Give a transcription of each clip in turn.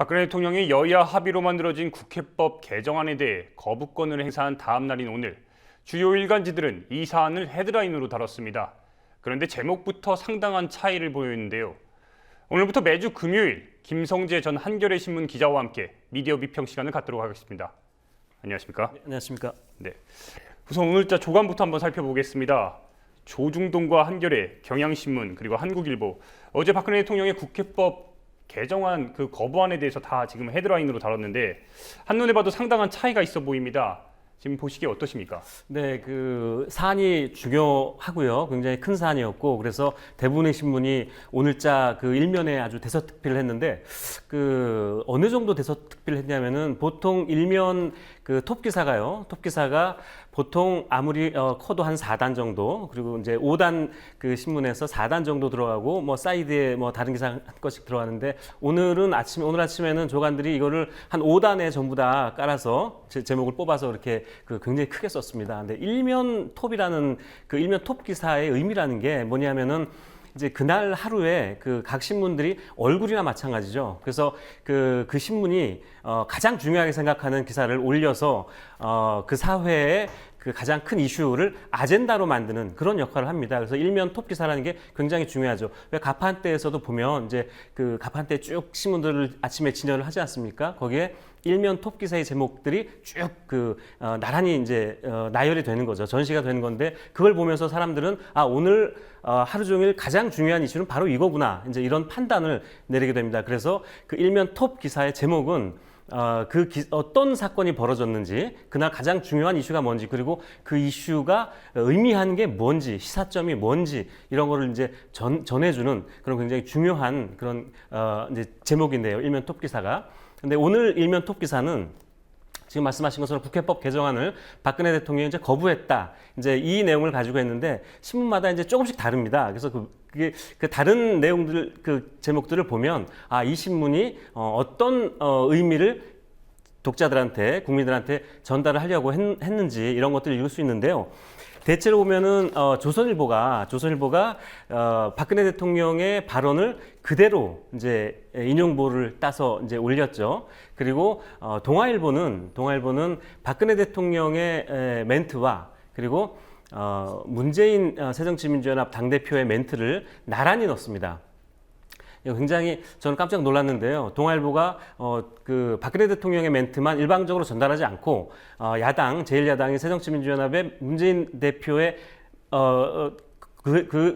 박근혜 대통령이 여야 합의로 만들어진 국회법 개정안에 대해 거부권을 행사한 다음 날인 오늘 주요 일간지들은 이 사안을 헤드라인으로 다뤘습니다. 그런데 제목부터 상당한 차이를 보였는데요. 오늘부터 매주 금요일 김성재 전 한겨레 신문 기자와 함께 미디어 비평 시간을 갖도록 하겠습니다. 안녕하십니까? 네, 안녕하십니까? 네. 우선 오늘자 조간부터 한번 살펴보겠습니다. 조중동과 한겨레, 경향신문 그리고 한국일보 어제 박근혜 대통령의 국회법 개정안 그 거부안에 대해서 다 지금 헤드라인으로 다뤘는데 한눈에 봐도 상당한 차이가 있어 보입니다. 지금 보시기에 어떠십니까? 네, 그 사안이 중요하고요. 굉장히 큰 사안이었고, 그래서 대부분의 신문이 오늘자 그 일면에 아주 대서특필을 했는데, 그 어느 정도 대서특필을 했냐면은 보통 일면 그 톱 기사가 보통 아무리 커도 한 4단 정도, 그리고 이제 5단 그 신문에서 4단 정도 들어가고, 뭐 사이드에 뭐 다른 기사 한 건씩 들어가는데, 오늘 아침에는 조간들이 이거를 한 5단에 전부 다 깔아서 제목을 뽑아서 이렇게 그 굉장히 크게 썼습니다. 근데 일면 톱이라는 그 일면 톱 기사의 의미라는 게 뭐냐면은 이제 그날 하루에 그 각 신문들이 얼굴이나 마찬가지죠. 그래서 그 신문이 가장 중요하게 생각하는 기사를 올려서 그 사회에 그 가장 큰 이슈를 아젠다로 만드는 그런 역할을 합니다. 그래서 일면 톱 기사라는 게 굉장히 중요하죠. 왜 가판대에서도 보면 이제 그 가판대 쭉 신문들을 아침에 진열을 하지 않습니까? 거기에 일면 톱 기사의 제목들이 쭉 나란히 이제 나열이 되는 거죠. 전시가 되는 건데 그걸 보면서 사람들은 오늘 하루 종일 가장 중요한 이슈는 바로 이거구나. 이제 이런 판단을 내리게 됩니다. 그래서 그 일면 톱 기사의 제목은 어떤 사건이 벌어졌는지, 그날 가장 중요한 이슈가 뭔지, 그리고 그 이슈가 의미하는 게 뭔지, 시사점이 뭔지, 이런 거를 이제 전해주는 그런 굉장히 중요한 그런, 이제 제목인데요. 일면 톱 기사가. 근데 오늘 일면 톱 기사는 지금 말씀하신 것처럼 국회법 개정안을 박근혜 대통령이 이제 거부했다. 이제 이 내용을 가지고 했는데 신문마다 이제 조금씩 다릅니다. 그래서 그게 그 다른 내용들 그 제목들을 보면 이 신문이 어떤 의미를 독자들한테 국민들한테 전달을 하려고 했는지 이런 것들을 읽을 수 있는데요. 대체로 보면은 조선일보가 박근혜 대통령의 발언을 그대로 이제 인용보를 따서 이제 올렸죠. 그리고 동아일보는 박근혜 대통령의 멘트와 그리고 문재인 새정치민주연합 당대표의 멘트를 나란히 넣습니다. 굉장히 저는 깜짝 놀랐는데요. 동아일보가 그 박근혜 대통령의 멘트만 일방적으로 전달하지 않고 제1야당인 새정치민주연합의 문재인 대표의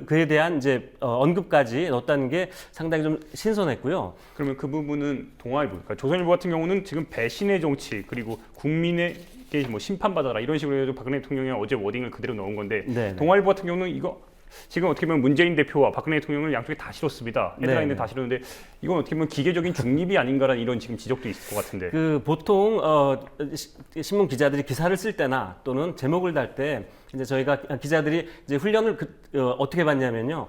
그에 대한 이제 언급까지 넣었다는 게 상당히 좀 신선했고요. 그러면 그 부분은 동아일보, 그러니까 조선일보 같은 경우는 지금 배신의 정치 그리고 국민에게 뭐 심판받아라 이런 식으로 해서 박근혜 대통령의 어제 워딩을 그대로 넣은 건데 네네. 동아일보 같은 경우는 이거 지금 어떻게 보면 문재인 대표와 박근혜 대통령을 양쪽에 다 실었습니다. 헤드라인에 다 실었는데 이건 어떻게 보면 기계적인 중립이 아닌가라는 이런 지금 지적도 있을 것 같은데. 그 보통 신문 기자들이 기사를 쓸 때나 또는 제목을 달 때 이제 저희가 기자들이 이제 훈련을 어떻게 받냐면요.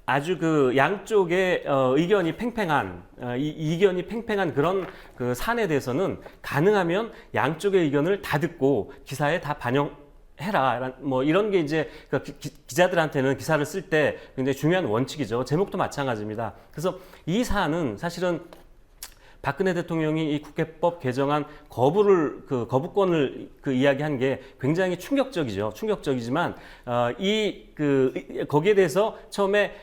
아주 그 양쪽의 의견이 팽팽한 이견이 팽팽한 그런 그 사안에 대해서는 가능하면 양쪽의 의견을 다 듣고 기사에 다 해라. 뭐 이런 게 이제 기자들한테는 기사를 쓸 때 굉장히 중요한 원칙이죠. 제목도 마찬가지입니다. 그래서 이 사안은 사실은 박근혜 대통령이 이 국회법 개정안 거부권을 이야기한 게 굉장히 충격적이지만 거기에 대해서 처음에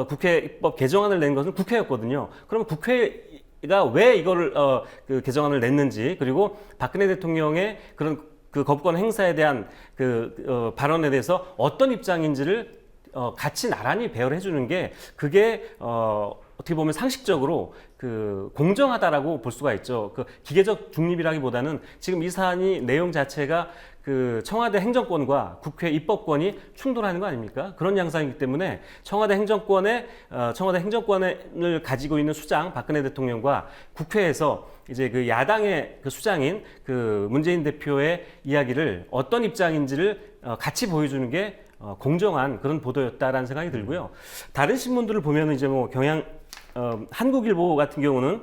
국회법 개정안을 낸 것은 국회였거든요. 그러면 국회가 왜 이거를 그 개정안을 냈는지, 그리고 박근혜 대통령의 그런 그 거부권 행사에 대한 발언에 대해서 어떤 입장인지를 같이 나란히 배열해 주는 게 그게 어떻게 보면 상식적으로 공정하다라고 볼 수가 있죠. 기계적 중립이라기보다는 지금 이 사안이 내용 자체가 청와대 행정권과 국회 입법권이 충돌하는 거 아닙니까? 그런 양상이기 때문에 청와대 행정권을 가지고 있는 수장 박근혜 대통령과 국회에서 이제 그 야당의 수장인 문재인 대표의 이야기를 어떤 입장인지를 같이 보여주는 게 공정한 그런 보도였다라는 생각이 들고요. 다른 신문들을 보면은 이제 뭐 한국일보 같은 경우는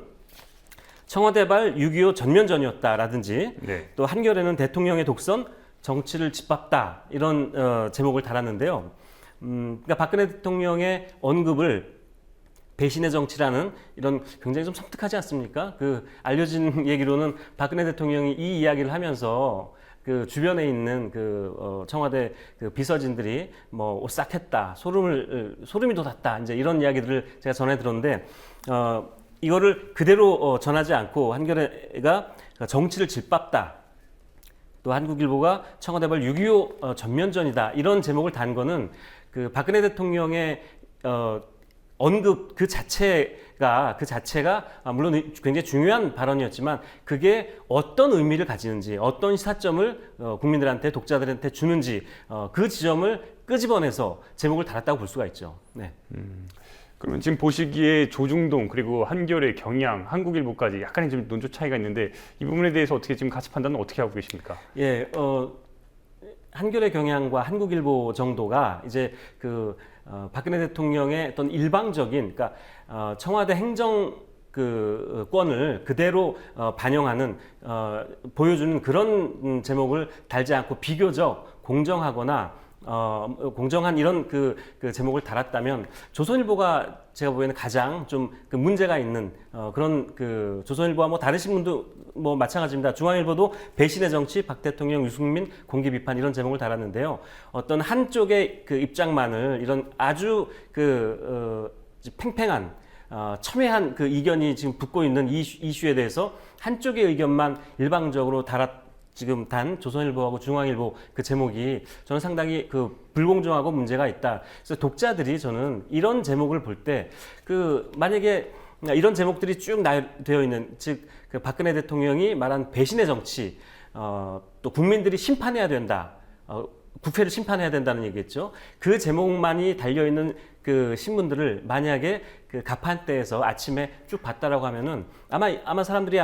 청와대발 6.25 전면전이었다라든지 또 한겨레는 대통령의 독선 정치를 짓밟다 이런 제목을 달았는데요. 그러니까 박근혜 대통령의 언급을 배신의 정치라는 이런 굉장히 좀 섬뜩하지 않습니까? 그 알려진 얘기로는 박근혜 대통령이 이 이야기를 하면서 그 주변에 있는 청와대 그 비서진들이 뭐 오싹했다, 소름이 돋았다, 이제 이런 이야기들을 제가 전해 들었는데 이거를 그대로 전하지 않고 한겨레가 정치를 짓밟다. 또 한국일보가 청와대발 6.25 전면전이다 이런 제목을 단 거는 그 박근혜 대통령의 언급 그 자체가 물론 굉장히 중요한 발언이었지만 그게 어떤 의미를 가지는지 어떤 시사점을 국민들한테 독자들한테 주는지 그 지점을 끄집어내서 제목을 달았다고 볼 수가 있죠. 네. 그러면 지금 보시기에 조중동 그리고 한겨레, 경향, 한국일보까지 약간의 좀 논조 차이가 있는데 이 부분에 대해서 어떻게 지금 가치 판단은 어떻게 하고 계십니까? 예, 한겨레, 경향과 한국일보 정도가 이제 박근혜 대통령의 어떤 일방적인, 그러니까 청와대 행정 권을 그대로 반영하는 보여주는 그런 제목을 달지 않고 비교적 공정하거나 공정한 이런 그 제목을 달았다면 조선일보가 제가 보기에는 가장 좀 그 문제가 있는 그런 조선일보와 뭐 다른 신문도 뭐 마찬가지입니다. 중앙일보도 배신의 정치, 박 대통령, 유승민 공개 비판 이런 제목을 달았는데요. 어떤 한쪽의 그 입장만을 이런 아주 팽팽한 첨예한 그 이견이 지금 붙고 있는 이슈에 대해서 한쪽의 의견만 일방적으로 지금 단 조선일보하고 중앙일보 그 제목이 저는 상당히 불공정하고 문제가 있다. 그래서 독자들이 저는 이런 제목을 볼 때 만약에 이런 제목들이 쭉 되어 있는 즉 박근혜 대통령이 말한 배신의 정치, 또 국민들이 심판해야 된다. 국회를 심판해야 된다는 얘기겠죠. 그 제목만이 달려있는 그 신문들을 만약에 그 가판대에서 아침에 쭉 봤다라고 하면은 아마 사람들이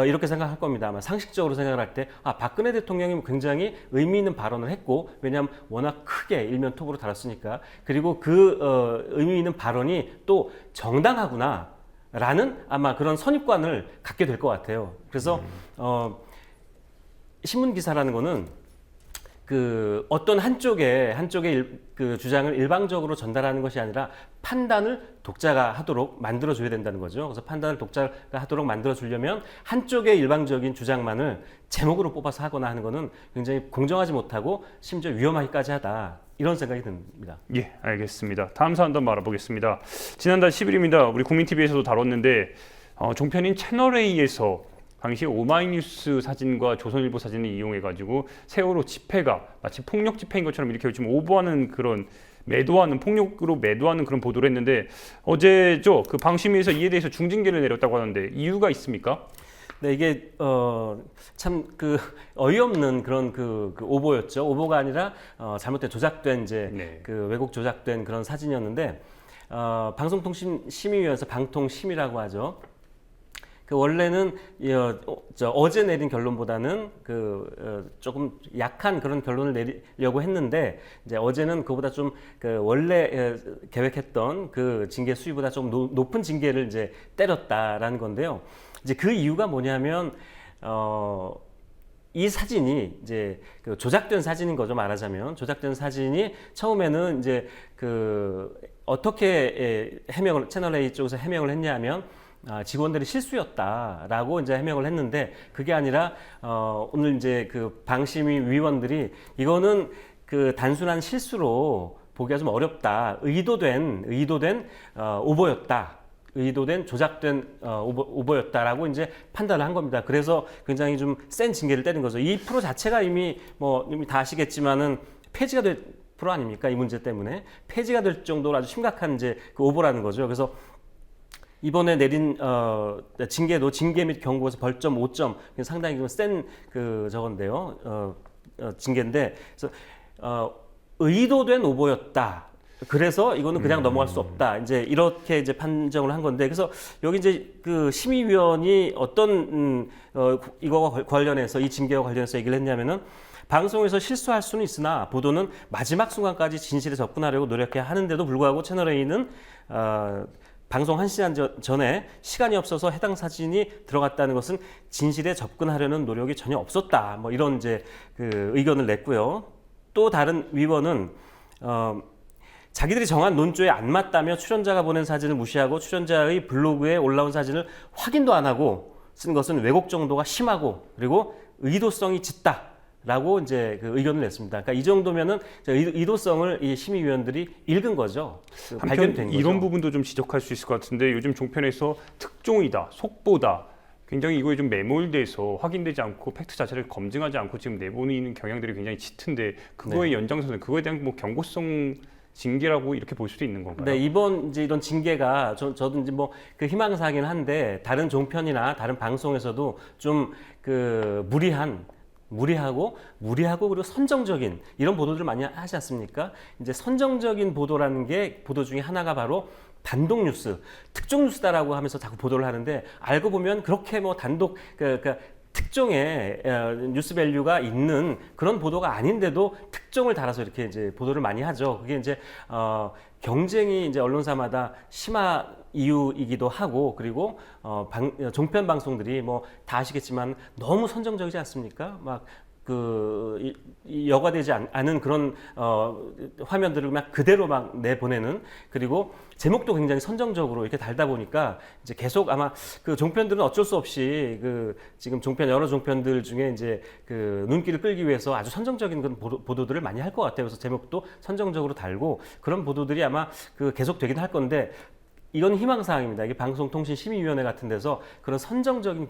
이렇게 생각할 겁니다. 아마 상식적으로 생각을 할 때 박근혜 대통령이 굉장히 의미 있는 발언을 했고, 왜냐하면 워낙 크게 일면 톱으로 달았으니까. 그리고 의미 있는 발언이 또 정당하구나라는 아마 그런 선입관을 갖게 될 것 같아요. 그래서 신문 기사라는 거는 어떤 한쪽의 그 주장을 일방적으로 전달하는 것이 아니라 판단을 독자가 하도록 만들어줘야 된다는 거죠. 그래서 판단을 독자가 하도록 만들어주려면 한쪽의 일방적인 주장만을 제목으로 뽑아서 하거나 하는 것은 굉장히 공정하지 못하고 심지어 위험하기까지 하다. 이런 생각이 듭니다. 예, 알겠습니다. 다음 사안 한번 알아보겠습니다. 지난달 10일입니다. 우리 국민TV에서도 다뤘는데 종편인 채널A에서 당시 오마이뉴스 사진과 조선일보 사진을 이용해가지고 세월호 집회가 마치 폭력 집회인 것처럼 이렇게 좀 오버하는 그런 폭력으로 매도하는 그런 보도를 했는데 어제죠. 그 방심위에서 이에 대해서 중징계를 내렸다고 하는데 이유가 있습니까? 네, 이게 참 어이없는 그런 오보였죠. 오보가 아니라 잘못된 조작된 네. 왜곡 조작된 그런 사진이었는데 방송통신심의위원회에서 방통심이라고 하죠. 원래는 어제 내린 결론보다는 조금 약한 그런 결론을 내리려고 했는데 이제 어제는 그보다 좀 원래 계획했던 그 징계 수위보다 좀 높은 징계를 이제 때렸다라는 건데요. 이제 그 이유가 뭐냐면 이 사진이 이제 조작된 사진인 거죠. 말하자면 조작된 사진이 처음에는 이제 어떻게 채널A 쪽에서 해명을 했냐면 직원들의 실수였다라고 이제 해명을 했는데 그게 아니라 오늘 이제 방심위 위원들이 이거는 단순한 실수로 보기가 좀 어렵다. 의도된 오보였다. 의도된 조작된 오보였다라고 이제 판단을 한 겁니다. 그래서 굉장히 좀 센 징계를 때린 거죠. 이 프로 자체가 이미 다 아시겠지만은 폐지가 될 프로 아닙니까? 이 문제 때문에 폐지가 될 정도로 아주 심각한 이제 오보라는 거죠. 그래서 이번에 내린 징계도 징계 및 경고에서 벌점 5점, 상당히 좀 센 저건데요. 징계인데, 그래서 의도된 오보였다. 그래서 이거는 그냥 넘어갈 수 없다. 이제 이렇게 이제 판정을 한 건데, 그래서 여기 이제 심의위원이 어떤 이거와 관련해서 이 징계와 관련해서 얘기를 했냐면은. 방송에서 실수할 수는 있으나 보도는 마지막 순간까지 진실에 접근하려고 노력해야 하는데도 불구하고 채널A는 방송 1시간 전에 시간이 없어서 해당 사진이 들어갔다는 것은 진실에 접근하려는 노력이 전혀 없었다. 뭐 이런 이제 의견을 냈고요. 또 다른 위원은 자기들이 정한 논조에 안 맞다며 출연자가 보낸 사진을 무시하고 출연자의 블로그에 올라온 사진을 확인도 안 하고 쓴 것은 왜곡 정도가 심하고 그리고 의도성이 짙다라고 이제 그 의견을 냈습니다. 그러니까 이 정도면은 의도성을 이 심의위원들이 읽은 거죠. 발견된 거죠. 이런 부분도 좀 지적할 수 있을 것 같은데 요즘 종편에서 특종이다, 속보다 굉장히 이거에 좀 매몰돼서 확인되지 않고 팩트 자체를 검증하지 않고 지금 내보내는 경향들이 굉장히 짙은데 그거의 연장선에 그거에 대한 뭐 경고성 징계라고 이렇게 볼 수도 있는 건가요? 네, 이번 이제 이런 징계가 저도 이제 뭐 그 희망사긴 한데 다른 종편이나 다른 방송에서도 좀 그 무리하고 그리고 선정적인 이런 보도들을 많이 하지 않습니까? 이제 선정적인 보도라는 게 보도 중에 하나가 바로 단독 뉴스, 특종 뉴스다라고 하면서 자꾸 보도를 하는데 알고 보면 그렇게 뭐 단독 그러니까 특종의 뉴스 밸류가 있는 그런 보도가 아닌데도 특종을 달아서 이렇게 이제 보도를 많이 하죠. 그게 이제 경쟁이 이제 언론사마다 심화 이유이기도 하고 그리고 종편 방송들이 뭐 다 아시겠지만 너무 선정적이지 않습니까? 막 여과되지 않은 그런 화면들을 막 그대로 막 내보내는 그리고 제목도 굉장히 선정적으로 이렇게 달다 보니까 이제 계속 아마 그 종편들은 어쩔 수 없이 그 지금 여러 종편들 중에 이제 그 눈길을 끌기 위해서 아주 선정적인 그런 보도들을 많이 할 것 같아요. 그래서 제목도 선정적으로 달고 그런 보도들이 아마 그 계속되긴 할 건데 이건 희망사항입니다. 이게 방송통신심의위원회 같은 데서 그런 선정적인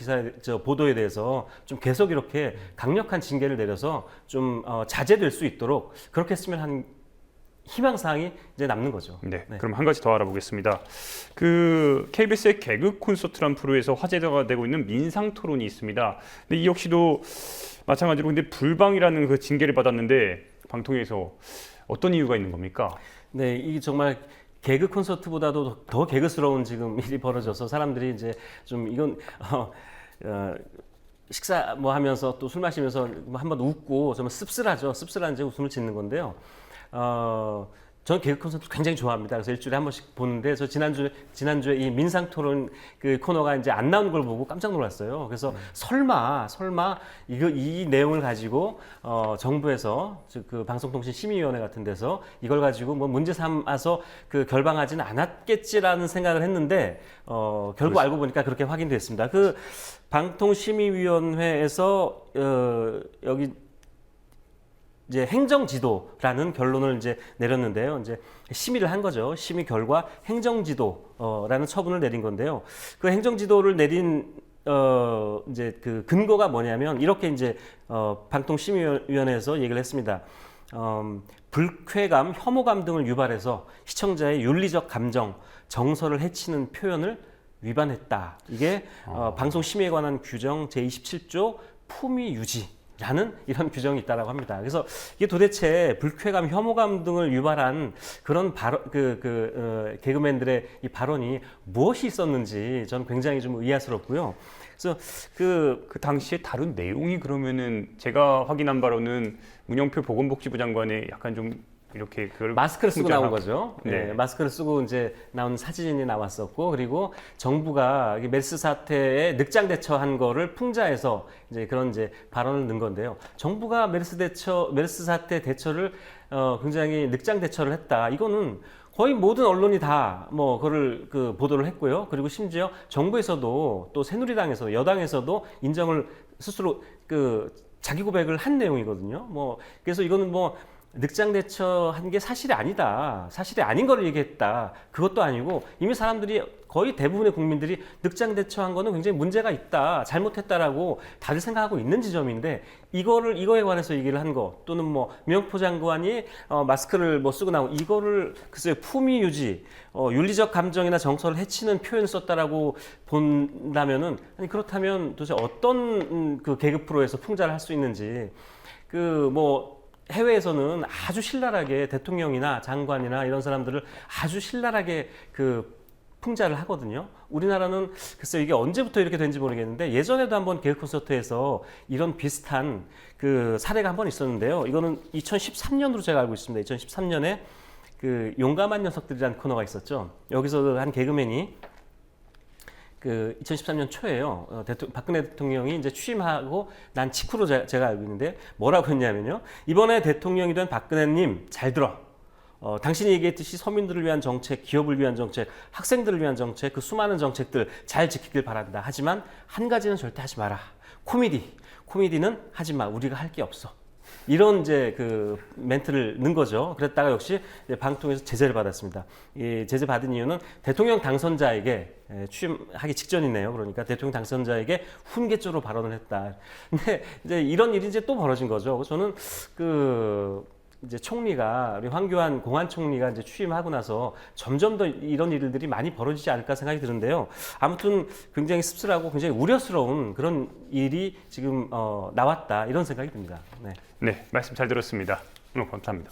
보도에 대해서 좀 계속 이렇게 강력한 징계를 내려서 좀 자제될 수 있도록 그렇게 했으면 하는 희망사항이 이제 남는 거죠. 네, 그럼 한 가지 더 알아보겠습니다. 그 KBS의 개그 콘서트란 프로에서 화제가 되고 있는 민상 토론이 있습니다. 근데 이 역시도 마찬가지로 근데 불방이라는 그 징계를 받았는데 방통위에서 어떤 이유가 있는 겁니까? 네, 이게 정말 개그 콘서트보다도 더 개그스러운 지금 일이 벌어져서 사람들이 이제 좀 이건 식사 뭐 하면서 또 술 마시면서 한번 웃고 정말 씁쓸하죠. 씁쓸한 이제 웃음을 짓는 건데요. 저는 개그 콘서트 굉장히 좋아합니다. 그래서 일주일에 한 번씩 보는데 저 지난주에 이 민상 토론 그 코너가 이제 안 나온 걸 보고 깜짝 놀랐어요. 그래서 설마 이 내용을 가지고 정부에서 그 방송통신심의위원회 같은 데서 이걸 가지고 뭐 문제 삼아서 그 결방하지는 않았겠지라는 생각을 했는데 결국 알고 보니까 그렇게 확인됐습니다. 그 방통심의위원회에서 여기 이제 행정지도라는 결론을 이제 내렸는데요. 이제 심의를 한 거죠. 심의 결과 행정지도라는 처분을 내린 건데요. 그 행정지도를 내린 이제 그 근거가 뭐냐면 이렇게 이제 방통심의위원회에서 얘기를 했습니다. 불쾌감, 혐오감 등을 유발해서 시청자의 윤리적 감정, 정서를 해치는 표현을 위반했다. 이게 방송심의에 관한 규정 제27조 품위 유지. 라는 이런 규정이 있다라고 합니다. 그래서 이게 도대체 불쾌감, 혐오감 등을 유발한 그런 개그맨들의 이 발언이 무엇이 있었는지 저는 굉장히 좀 의아스럽고요. 그래서 그 당시에 다룬 내용이 그러면은 제가 확인한 바로는 문영표 보건복지부 장관의 약간 좀 이렇게 그걸 마스크를 쓰고 나온 거죠. 네. 네, 마스크를 쓰고 이제 나온 사진이 나왔었고, 그리고 정부가 메르스 사태에 늑장 대처한 거를 풍자해서 이제 그런 이제 발언을 넣은 건데요. 정부가 메르스 사태 대처를 굉장히 늑장 대처를 했다. 이거는 거의 모든 언론이 다 뭐 그걸 그 보도를 했고요. 그리고 심지어 정부에서도 또 새누리당에서 여당에서도 인정을 스스로 그 자기 고백을 한 내용이거든요. 뭐 그래서 이거는 뭐 늑장 대처한 게 사실이 아니다. 사실이 아닌 걸 얘기했다. 그것도 아니고 이미 사람들이 거의 대부분의 국민들이 늑장 대처한 거는 굉장히 문제가 있다. 잘못했다라고 다들 생각하고 있는 지점인데 이거에 관해서 얘기를 한 거 또는 뭐 명포 장관이 마스크를 뭐 쓰고 나오고 이거를 글쎄요 품위 유지, 윤리적 감정이나 정서를 해치는 표현을 썼다라고 본다면은 아니 그렇다면 도대체 어떤 그 개그 프로에서 풍자를 할 수 있는지 뭐 해외에서는 아주 신랄하게 대통령이나 장관이나 이런 사람들을 아주 신랄하게 그 풍자를 하거든요. 우리나라는 글쎄 이게 언제부터 이렇게 된지 모르겠는데 예전에도 한번 개그 콘서트에서 이런 비슷한 그 사례가 한번 있었는데요. 이거는 2013년으로 제가 알고 있습니다. 2013년에 그 용감한 녀석들이라는 코너가 있었죠. 여기서 한 개그맨이 그 2013년 초에요. 박근혜 대통령이 이제 취임하고 난 직후로 제가 알고 있는데 뭐라고 했냐면요. 이번에 대통령이 된 박근혜님 잘 들어. 당신이 얘기했듯이 서민들을 위한 정책, 기업을 위한 정책, 학생들을 위한 정책, 그 수많은 정책들 잘 지키길 바란다. 하지만 한 가지는 절대 하지 마라. 코미디는 하지 마. 우리가 할 게 없어. 이런 이제 그 멘트를 넣은 거죠. 그랬다가 역시 방통위에서 제재를 받았습니다. 이 제재 받은 이유는 대통령 당선자에게 취임하기 직전이네요. 그러니까 대통령 당선자에게 훈계조로 발언을 했다. 근데 이제 이런 일이 이제 또 벌어진 거죠. 저는 이제 총리가 우리 황교안 공안 총리가 이제 취임하고 나서 점점 더 이런 일들이 많이 벌어지지 않을까 생각이 드는데요. 아무튼 굉장히 씁쓸하고 굉장히 우려스러운 그런 일이 지금 나왔다 이런 생각이 듭니다. 네. 네, 말씀 잘 들었습니다. 오늘 감사합니다.